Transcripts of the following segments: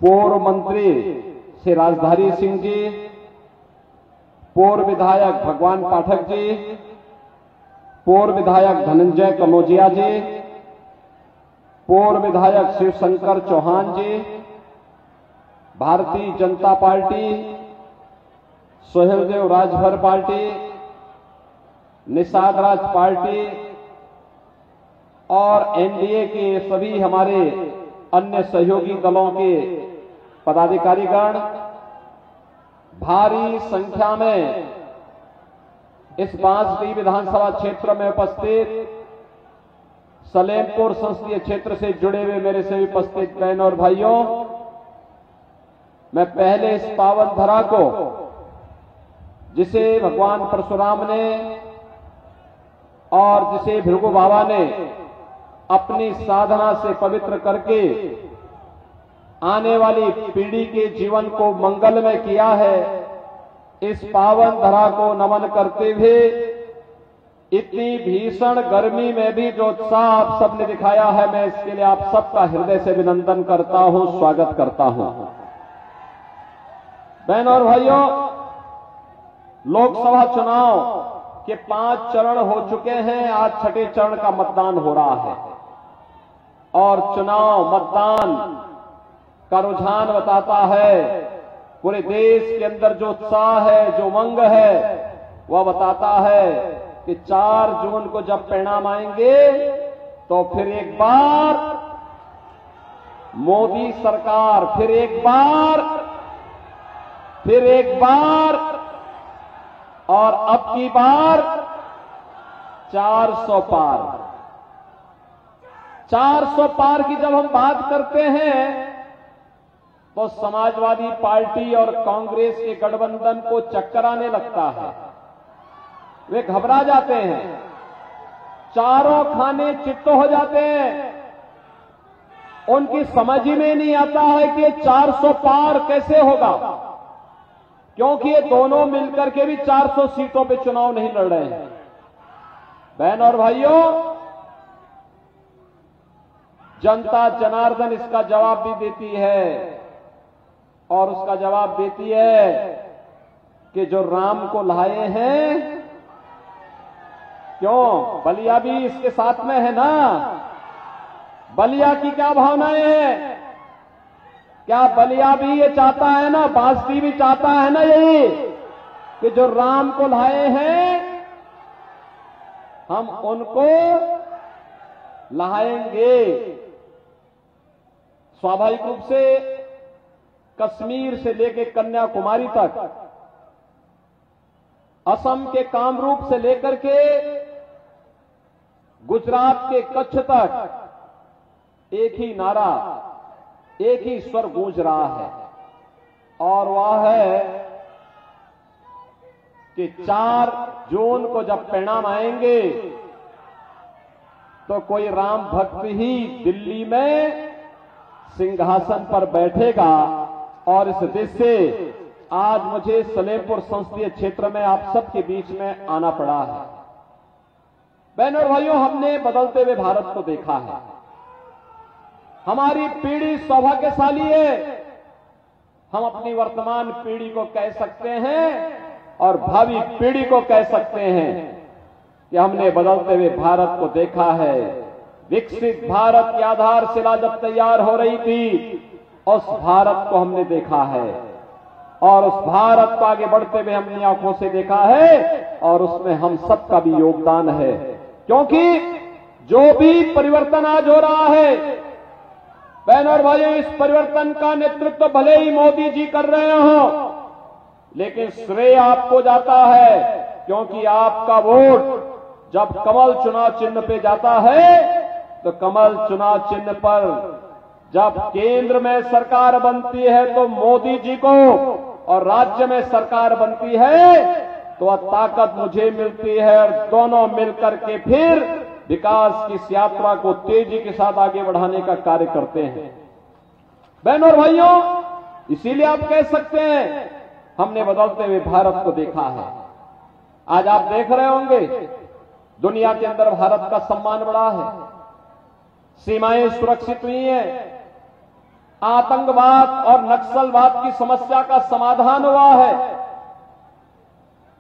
पूर्व मंत्री श्री राजधारी सिंह जी, पूर्व विधायक भगवान पाठक जी, पूर्व विधायक धनंजय कनौजिया जी, पूर्व विधायक शिवशंकर चौहान जी, Bharatiya Janata party, Suheldev Rajbhar party, Nishad Raj party और एनडीए के सभी हमारे अन्य सहयोगी दलों के पदाधिकारीगण भारी संख्या में इस बांसडीह विधानसभा क्षेत्र में उपस्थित सलेमपुर संसदीय क्षेत्र से जुड़े हुए मेरे सभी उपस्थित बहन और भाइयों, मैं पहले इस पावन धरा को जिसे भगवान परशुराम ने और जिसे भृगु बाबा ने अपनी साधना से पवित्र करके आने वाली पीढ़ी के जीवन को मंगलमय किया है, इस पावन धरा को नमन करते हुए इतनी भीषण गर्मी में भी जो उत्साह आप सबने दिखाया है, मैं इसके लिए आप सबका हृदय से अभिनंदन करता हूं, स्वागत करता हूं। बहनों और भाइयों, लोकसभा चुनाव के 5 चरण हो चुके हैं, आज 6ठे चरण का मतदान हो रहा है और चुनाव मतदान का रुझान बताता है, पूरे देश के अंदर जो उत्साह है, जो उमंग है, वह बताता है कि 4 जून को जब परिणाम आएंगे तो फिर एक बार मोदी सरकार, फिर एक बार और अब की बार 400 पार। 400 पार की जब हम बात करते हैं तो समाजवादी पार्टी और कांग्रेस के गठबंधन को चक्कर आने लगता है, वे घबरा जाते हैं, चारों खाने चित्त हो जाते हैं, उनकी समझ ही में नहीं आता है कि 400 पार कैसे होगा, क्योंकि ये दोनों मिलकर के भी 400 सीटों पे चुनाव नहीं लड़ रहे हैं। बहन और भाइयों, जनता जनार्दन इसका जवाब भी देती है और उसका जवाब देती है कि जो राम को लाए हैं, क्यों बलिया भी इसके साथ में है ना, बलिया की क्या भावनाएं हैं, क्या बलिया भी ये चाहता है ना, बांसडीह भी चाहता है ना यही कि जो राम को लाए हैं हम उनको लाएंगे। स्वाभाविक रूप से कश्मीर से लेकर कन्याकुमारी तक, असम के कामरूप से लेकर के गुजरात के कच्छ तक एक ही नारा, एक ही स्वर गूंज रहा है और वह है कि 4 जून को जब परिणाम आएंगे तो कोई राम भक्त ही दिल्ली में सिंहासन पर बैठेगा। और इस देश से आज मुझे सलेमपुर संसदीय क्षेत्र में आप सबके बीच में आना पड़ा है। बहनों और भाइयों, हमने बदलते हुए भारत को देखा है, हमारी पीढ़ी सौभाग्यशाली है, हम अपनी वर्तमान पीढ़ी को कह सकते हैं और भावी पीढ़ी को कह सकते हैं कि हमने बदलते हुए भारत को देखा है। विकसित भारत की आधारशिला जब तैयार हो रही थी, उस भारत को हमने देखा है और उस भारत को आगे बढ़ते हुए हमने आंखों से देखा है और उसमें हम सबका भी योगदान है, क्योंकि जो भी परिवर्तन आज हो रहा है, बहनों और भाइयों, इस परिवर्तन का नेतृत्व भले ही मोदी जी कर रहे हो, लेकिन श्रेय आपको जाता है, क्योंकि आपका वोट जब कमल चुनाव चिन्ह पे जाता है तो कमल चुनाव चिन्ह पर जब केंद्र में सरकार बनती है तो मोदी जी को और राज्य में सरकार बनती है तो वह ताकत मुझे मिलती है और दोनों मिलकर के फिर विकास की इस यात्रा को तेजी के साथ आगे बढ़ाने का कार्य करते हैं। बहनों और भाइयों, इसीलिए आप कह सकते हैं हमने बदलते हुए भारत को देखा है। आज आप देख रहे होंगे दुनिया के अंदर भारत का सम्मान बढ़ा है, सीमाएं सुरक्षित हुई हैं, आतंकवाद और नक्सलवाद की समस्या का समाधान हुआ है।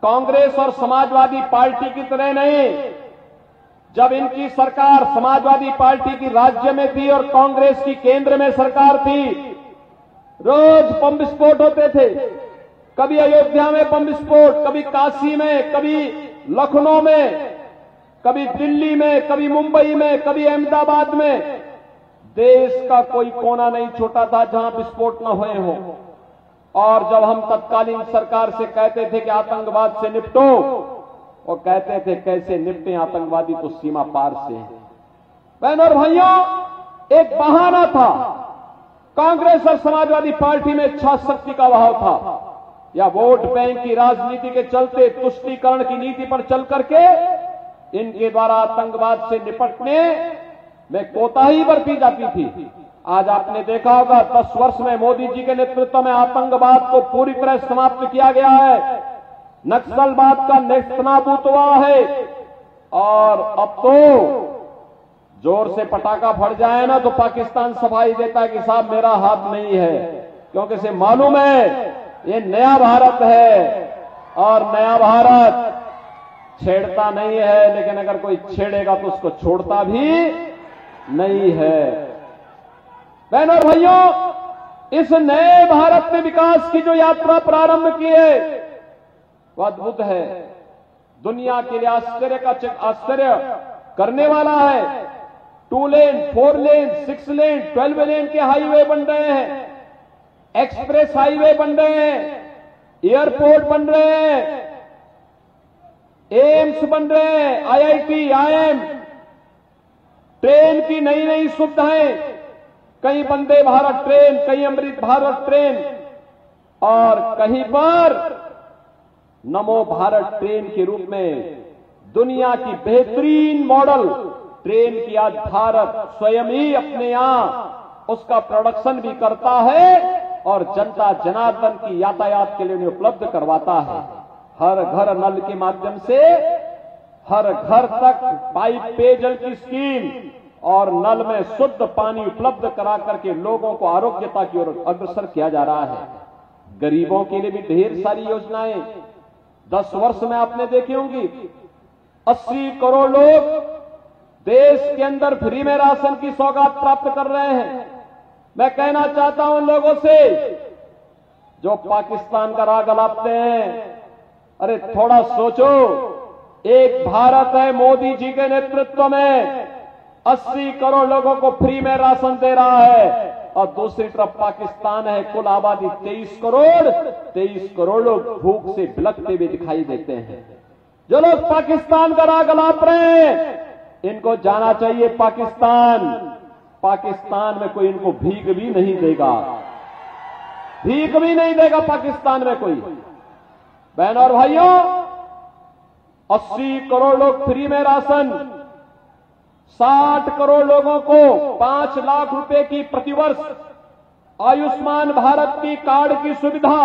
कांग्रेस और समाजवादी पार्टी की तरह नहीं। जब इनकी सरकार समाजवादी पार्टी की राज्य में थी और कांग्रेस की केंद्र में सरकार थी, रोज बम विस्फोट होते थे। कभी अयोध्या में बम विस्फोट, कभी काशी में, कभी लखनऊ में, कभी दिल्ली में, कभी मुंबई में, कभी अहमदाबाद में। देश का कोई कोना नहीं छोटा था जहां विस्फोट न हुए हों। और जब हम तत्कालीन सरकार से कहते थे कि आतंकवाद से निपटो, वो कहते थे कैसे निपटें, आतंकवादी तो सीमा पार से हैं। बहनों और भाइयों, एक बहाना था। कांग्रेस और समाजवादी पार्टी में इच्छा शक्ति का अभाव था, या वोट बैंक की राजनीति के चलते तुष्टीकरण की नीति पर चल करके इनके द्वारा आतंकवाद से निपटने में कोताही बरती जाती थी। आज आपने देखा होगा 10 वर्ष में मोदी जी के नेतृत्व में आतंकवाद को पूरी तरह समाप्त किया गया है, नक्सलवाद का नेस्तनाबूद हुआ है। और अब तो जोर से पटाखा फट जाए ना तो पाकिस्तान सफाई देता है कि साहब मेरा हाथ नहीं है, क्योंकि इसे मालूम है ये नया भारत है और नया भारत छेड़ता नहीं है, लेकिन अगर कोई छेड़ेगा तो उसको छोड़ता भी नहीं है। बहनों और भाइयों, इस नए भारत में विकास की जो यात्रा प्रारंभ की है वह अद्भुत है। दुनिया के लिए आश्चर्य करने वाला है। 2 लेन, 4 लेन, 6 लेन, 12 लेन के हाईवे बन रहे हैं, एक्सप्रेस हाईवे बन रहे हैं, एयरपोर्ट बन रहे हैं, एम्स बन रहे हैं, आईआईटी, आईएम, ट्रेन की नई नई सुविधाएं, कहीं वंदे भारत ट्रेन, कहीं अमृत भारत ट्रेन, और कहीं पर नमो भारत ट्रेन के रूप में दुनिया की बेहतरीन मॉडल ट्रेन की आज भारत स्वयं ही अपने यहां उसका प्रोडक्शन भी करता है और जनता जनार्दन की यातायात के लिए उन्हें उपलब्ध करवाता है। हर घर नल के माध्यम से हर घर तक पाइप पेयजल की स्कीम और नल में शुद्ध पानी उपलब्ध करा करके लोगों को आरोग्यता की ओर अग्रसर किया जा रहा है। गरीबों के लिए भी ढेर सारी योजनाएं 10 वर्ष में आपने देखी होंगी। 80 करोड़ लोग देश के अंदर फ्री में राशन की सौगात प्राप्त कर रहे हैं। मैं कहना चाहता हूं उन लोगों से जो पाकिस्तान का राग अलापते हैं, अरे थोड़ा सोचो। एक भारत है मोदी जी के नेतृत्व में 80 करोड़ लोगों को फ्री में राशन दे रहा है, और दूसरी तरफ पाकिस्तान है, कुल आबादी 23 करोड़ लोग भूख से बिलखते हुए दिखाई देते हैं। जो लोग पाकिस्तान का राग अलाप रहे हैं, इनको जाना चाहिए पाकिस्तान में कोई इनको भीख भी नहीं देगा, भीख भी नहीं देगा पाकिस्तान में कोई। बहनों और भाइयों, 80 करोड़ लोग फ्री में राशन, 60 करोड़ लोगों को 5 लाख रुपए की प्रतिवर्ष आयुष्मान भारत की कार्ड की सुविधा।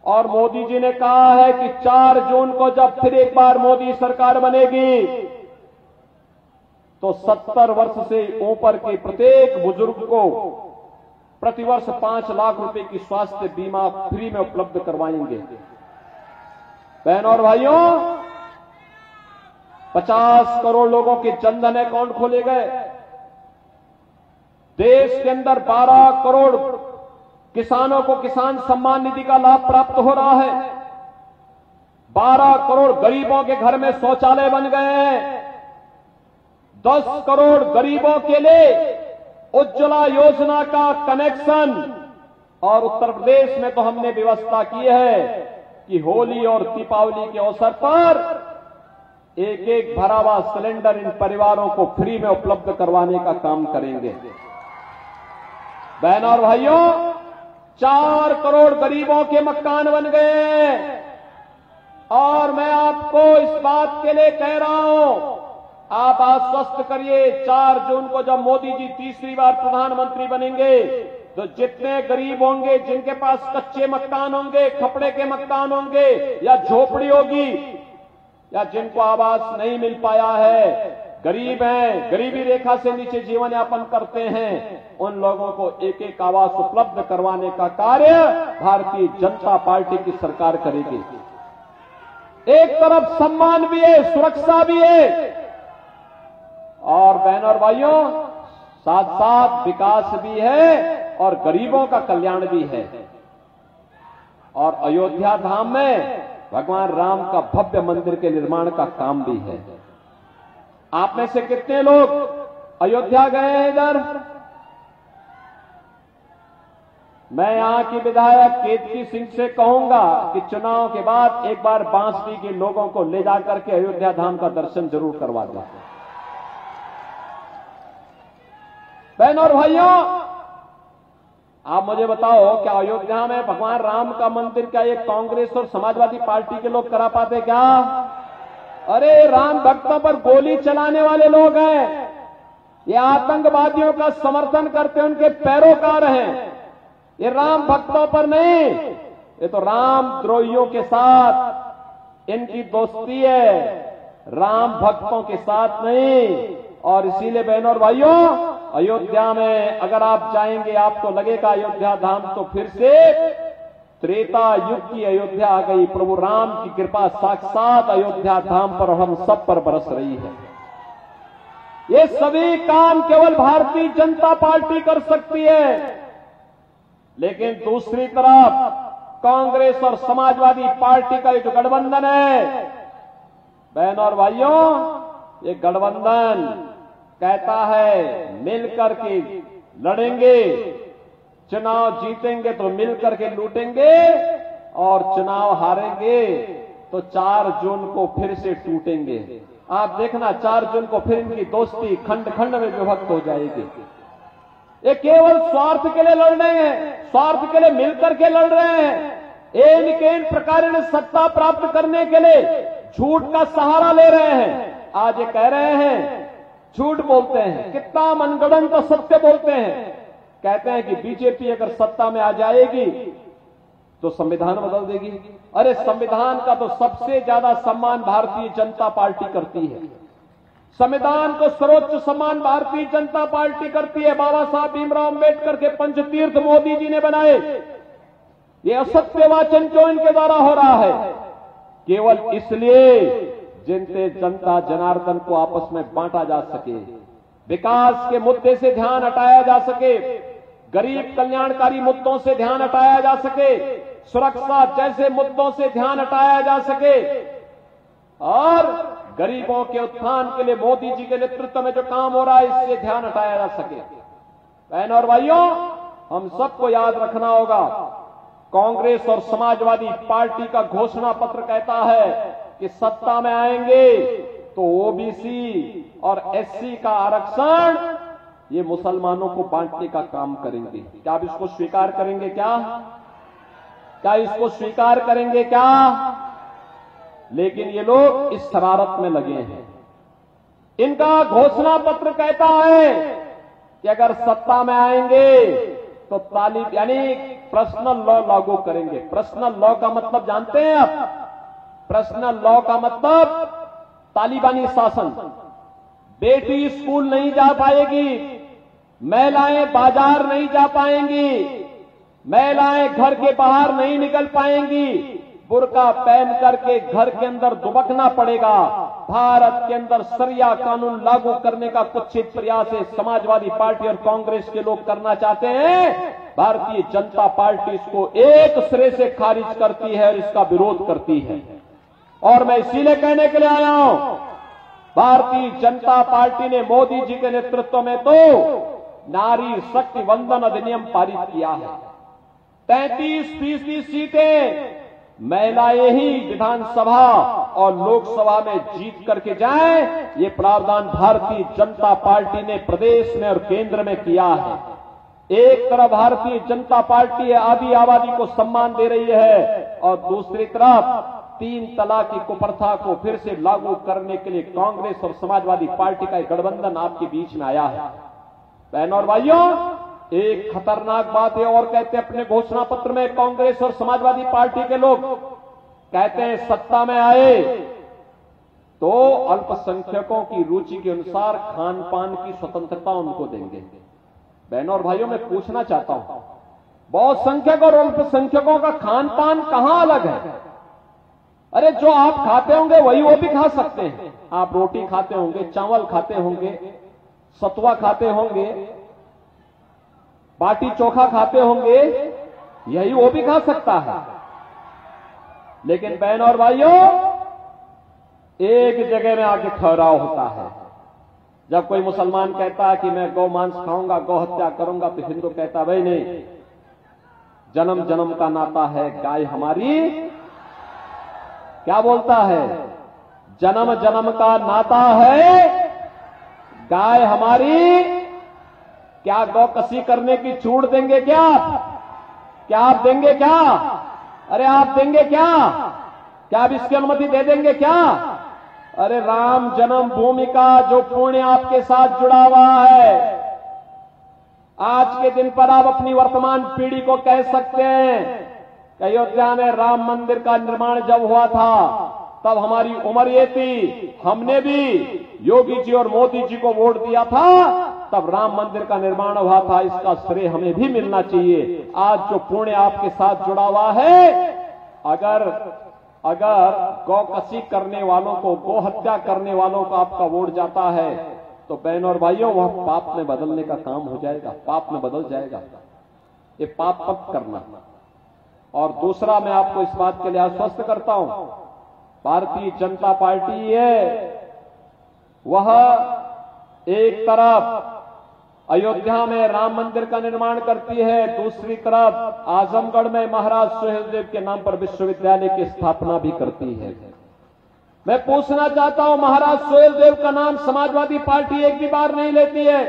और मोदी जी ने कहा है कि 4 जून को जब फिर एक बार मोदी सरकार बनेगी तो 70 वर्ष से ऊपर के प्रत्येक बुजुर्ग को प्रतिवर्ष 5 लाख रुपए की स्वास्थ्य बीमा फ्री में उपलब्ध करवाएंगे। बहनों और भाइयों, 50 करोड़ लोगों के जनधन अकाउंट खोले गए। देश के अंदर 12 करोड़ किसानों को किसान सम्मान निधि का लाभ प्राप्त हो रहा है। 12 करोड़ गरीबों के घर में शौचालय बन गए हैं। 10 करोड़ गरीबों के लिए उज्ज्वला योजना का कनेक्शन। और उत्तर प्रदेश में तो हमने व्यवस्था की है कि होली और दीपावली के अवसर पर एक भरा हुआ सिलेंडर इन परिवारों को फ्री में उपलब्ध करवाने का काम करेंगे। बहनों और भाइयों, 4 करोड़ गरीबों के मकान बन गए। और मैं आपको इस बात के लिए कह रहा हूं, आप आश्वस्त करिए, 4 जून को जब मोदी जी तीसरी बार प्रधानमंत्री बनेंगे तो जितने गरीब होंगे, जिनके पास कच्चे मकान होंगे, खपड़े के मकान होंगे, या झोपड़ी होगी, या जिनको आवास नहीं मिल पाया है, गरीब हैं, गरीबी रेखा से नीचे जीवन यापन करते हैं, उन लोगों को एक एक आवास उपलब्ध करवाने का कार्य भारतीय जनता पार्टी की सरकार करेगी। एक तरफ सम्मान भी है, सुरक्षा भी है, और बहनों और भाइयों साथ साथ विकास भी है और गरीबों का कल्याण भी है। और अयोध्या धाम में भगवान राम का भव्य मंदिर के निर्माण का काम भी है। आप में से कितने लोग अयोध्या गए हैं इधर? मैं यहां की विधायक केतकी सिंह से कहूंगा कि चुनाव के बाद एक बार बांसडी के लोगों को ले जाकर के अयोध्या धाम का दर्शन जरूर करवा दें। बहनों और भाइयों, आप मुझे बताओ, क्या अयोध्या में भगवान राम का मंदिर क्या ये कांग्रेस और समाजवादी पार्टी के लोग करा पाते क्या? अरे राम भक्तों पर गोली चलाने वाले लोग हैं, ये आतंकवादियों का समर्थन करते उनके पैरोकार हैं, ये राम भक्तों पर नहीं, ये तो राम द्रोहियों के साथ इनकी दोस्ती है, राम भक्तों के साथ नहीं। और इसीलिए बहनों और भाइयों, अयोध्या में अगर आप जाएंगे आपको लगेगा अयोध्या धाम तो फिर से त्रेता युग की अयोध्या आ गई। प्रभु राम की कृपा साक्षात अयोध्या धाम पर हम सब पर बरस रही है। ये सभी काम केवल भारतीय जनता पार्टी कर सकती है, लेकिन दूसरी तरफ कांग्रेस और समाजवादी पार्टी का जो गठबंधन है, बहनों और भाइयों, ये गठबंधन कहता है मिलकर के लड़ेंगे, चुनाव जीतेंगे तो मिलकर के लूटेंगे, और चुनाव हारेंगे तो 4 जून को फिर से टूटेंगे। आप देखना 4 जून को फिर इनकी दोस्ती खंड खंड में विभक्त हो जाएगी। ये केवल स्वार्थ के लिए लड़ रहे हैं, स्वार्थ के लिए मिलकर के लड़ रहे हैं। इन प्रकार सत्ता प्राप्त करने के लिए झूठ का सहारा ले रहे हैं। आज ये कह रहे हैं, झूठ बोलते हैं, कितना मनगढ़ंत सत्य बोलते हैं। कहते हैं कि बीजेपी अगर सत्ता में आ जाएगी तो संविधान बदल देगी। अरे संविधान का तो सबसे ज्यादा सम्मान भारतीय जनता पार्टी करती है। संविधान को सर्वोच्च सम्मान भारतीय जनता पार्टी करती है। बाबा साहब भीमराव अम्बेडकर के पंचतीर्थ मोदी जी ने बनाए। ये असत्य वाचन क्यों इनके द्वारा हो रहा है? केवल इसलिए जिनसे जनता जनार्दन को आपस में बांटा जा सके, विकास के मुद्दे से ध्यान हटाया जा सके, गरीब कल्याणकारी मुद्दों से ध्यान हटाया जा सके, सुरक्षा जैसे मुद्दों से ध्यान हटाया जा सके, और गरीबों के उत्थान के लिए मोदी जी के नेतृत्व में जो काम हो रहा है इससे ध्यान हटाया जा सके। बहनों और भाइयों, हम सबको याद रखना होगा, कांग्रेस और समाजवादी पार्टी का घोषणा पत्र कहता है कि सत्ता में आएंगे तो ओबीसी और एससी का आरक्षण ये मुसलमानों को बांटने का काम करेंगे। क्या आप इसको स्वीकार करेंगे? क्या इसको स्वीकार करेंगे क्या? लेकिन ये लोग इस शरारत में लगे हैं। इनका घोषणा पत्र कहता है कि अगर सत्ता में आएंगे तो तालिब यानी पर्सनल लॉ लागू करेंगे। पर्सनल लॉ का मतलब जानते हैं आप? पर्सनल लॉ का मतलब तालिबानी शासन। बेटी स्कूल नहीं जा पाएगी, महिलाएं बाजार नहीं जा पाएंगी, महिलाएं घर के बाहर नहीं निकल पाएंगी, बुर्का पहन करके घर के अंदर दुबकना पड़ेगा। भारत के अंदर शरिया कानून लागू करने का कुत्सित प्रयास है समाजवादी पार्टी और कांग्रेस के लोग करना चाहते हैं। भारतीय जनता पार्टी इसको एक सिरे से खारिज करती है और इसका विरोध करती है। और मैं इसीलिए कहने के लिए आया हूं, भारतीय जनता पार्टी ने मोदी जी के नेतृत्व में तो नारी शक्ति वंदन अधिनियम पारित किया है। 33% सीटें महिलाएं ही विधानसभा और लोकसभा में जीत करके जाएं, ये प्रावधान भारतीय जनता पार्टी ने प्रदेश में और केंद्र में किया है। एक तरफ भारतीय जनता पार्टी आधी आबादी को सम्मान दे रही है और दूसरी तरफ 3 तलाक की कुप्रथा को फिर से लागू करने के लिए कांग्रेस और समाजवादी पार्टी का एक गठबंधन आपके बीच में आया है। बहनों और भाइयों, एक खतरनाक बात है और कहते हैं अपने घोषणा पत्र में कांग्रेस और समाजवादी पार्टी के लोग कहते हैं सत्ता में आए तो अल्पसंख्यकों की रुचि के अनुसार खान पान की स्वतंत्रता उनको देंगे। बहनों और भाइयों, मैं पूछना चाहता हूं, बहुत संख्यक और अल्पसंख्यकों का खान पान कहां अलग है? अरे जो आप खाते होंगे वही वो भी खा सकते हैं। आप रोटी खाते होंगे, चावल खाते होंगे, सतुआ खाते होंगे, बाटी चोखा खाते होंगे, यही वो भी खा सकता है। लेकिन बहनों और भाइयों, एक जगह में आके ठहराव होता है। जब कोई मुसलमान कहता है कि मैं गौ मांस खाऊंगा, गौ हत्या करूंगा, तो हिंदू कहता भाई नहीं, जन्म जन्म का नाता है, गाय हमारी, क्या बोलता है, जन्म जन्म का नाता है, गाय हमारी। क्या गौ कसी करने की छूट देंगे क्या? क्या आप देंगे क्या? अरे आप देंगे क्या? क्या आप इसकी अनुमति दे देंगे क्या? अरे राम जन्मभूमि का जो पुण्य आपके साथ जुड़ा हुआ है, आज के दिन पर आप अपनी वर्तमान पीढ़ी को कह सकते हैं, अयोध्या में राम मंदिर का निर्माण जब हुआ था तब हमारी उम्र ये थी, हमने भी योगी जी और मोदी जी को वोट दिया था, तब राम मंदिर का निर्माण हुआ था, इसका श्रेय हमें भी मिलना चाहिए। आज जो पुण्य आपके साथ जुड़ा हुआ है, अगर गौ कसी करने वालों को, गौ हत्या करने वालों को आपका वोट जाता है, तो बहनों और भाइयों, वह पाप में बदलने का काम हो जाएगा, पाप में बदल जाएगा। ये पाप मत करना। और दूसरा, मैं आपको इस बात के लिए आश्वस्त करता हूं, भारतीय जनता पार्टी है, वह एक तरफ अयोध्या में राम मंदिर का निर्माण करती है, दूसरी तरफ आजमगढ़ में महाराज सुहेलदेव के नाम पर विश्वविद्यालय की स्थापना भी करती है। मैं पूछना चाहता हूं, महाराज सुहेलदेव का नाम समाजवादी पार्टी एक भी बार नहीं लेती है,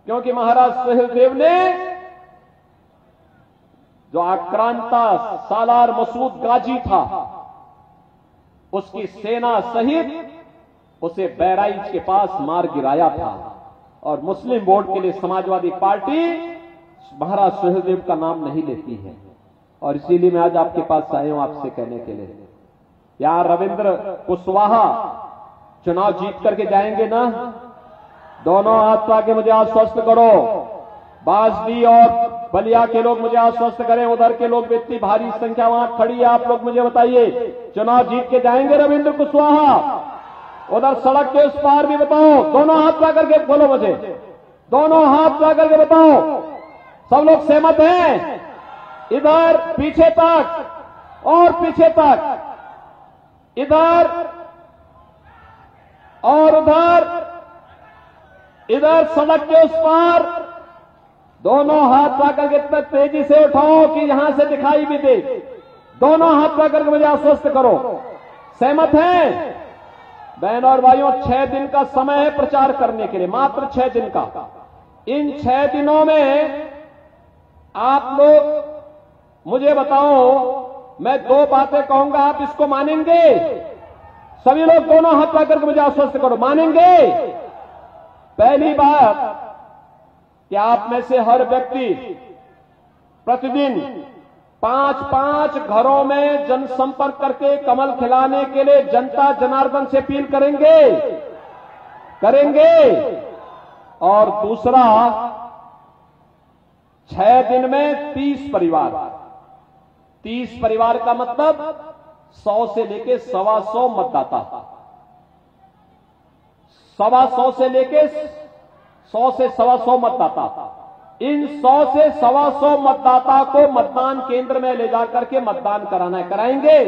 क्योंकि महाराज सुहेलदेव ने जो आक्रांता सालार मसूद गाजी था, उसकी सेना सहित उसे बहराइच के पास मार गिराया था। और मुस्लिम वोट के लिए समाजवादी पार्टी महाराज सुहेलदेव का नाम नहीं लेती है। और इसीलिए मैं आज आपके पास आया हूं आपसे कहने के लिए, यार रविंद्र कुशवाहा चुनाव जीत करके जाएंगे ना? दोनों हाथ आके मुझे आश्वस्त करो। बाजदी और बलिया के लोग मुझे आश्वस्त करें, उधर के लोग इतनी भारी संख्या वहां खड़ी है, आप लोग मुझे बताइए, चुनाव जीत के जाएंगे रविंद्र कुशवाहा? उधर सड़क के उस पार भी बताओ, दोनों हाथ ला करके बोलो मुझे, दोनों हाथ ला करके बताओ, सब लोग सहमत हैं? इधर पीछे तक और पीछे तक, इधर और उधर, इधर सड़क के उस पार, दोनों हाथ ला करके इतना तेजी से उठाओ कि यहां से दिखाई भी दे। दोनों हाथ ला करके मुझे आश्वस्त करो, सहमत हैं? बहनों और भाइयों, 6 दिन का समय है प्रचार करने के लिए, मात्र 6 दिन का। इन 6 दिनों में आप लोग मुझे बताओ, मैं 2 बातें कहूंगा, आप इसको मानेंगे? सभी लोग दोनों हाथ ला करके मुझे आश्वस्त करो, मानेंगे? पहली बात कि आप में से हर व्यक्ति प्रतिदिन 5-5 घरों में जनसंपर्क करके कमल खिलाने के लिए जनता जनार्दन से अपील करेंगे। और दूसरा, 6 दिन में 30 परिवार का मतलब 100 से लेके 125 मतदाता, 125 से लेके 100 से 125 मतदाता, इन 100 से 125 मतदाता को मतदान केंद्र में ले जाकर के मतदान कराना है, कराएंगे?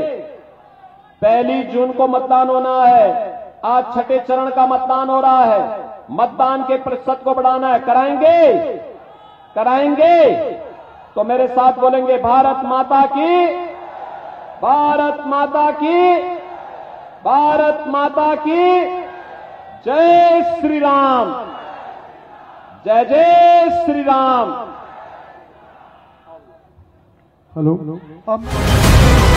1 जून को मतदान होना है, आज 6ठे चरण का मतदान हो रहा है, मतदान के प्रतिशत को बढ़ाना है, कराएंगे? तो मेरे साथ बोलेंगे, भारत माता की, भारत माता की, भारत माता की जय श्री राम, जय जय श्री राम। हेलो।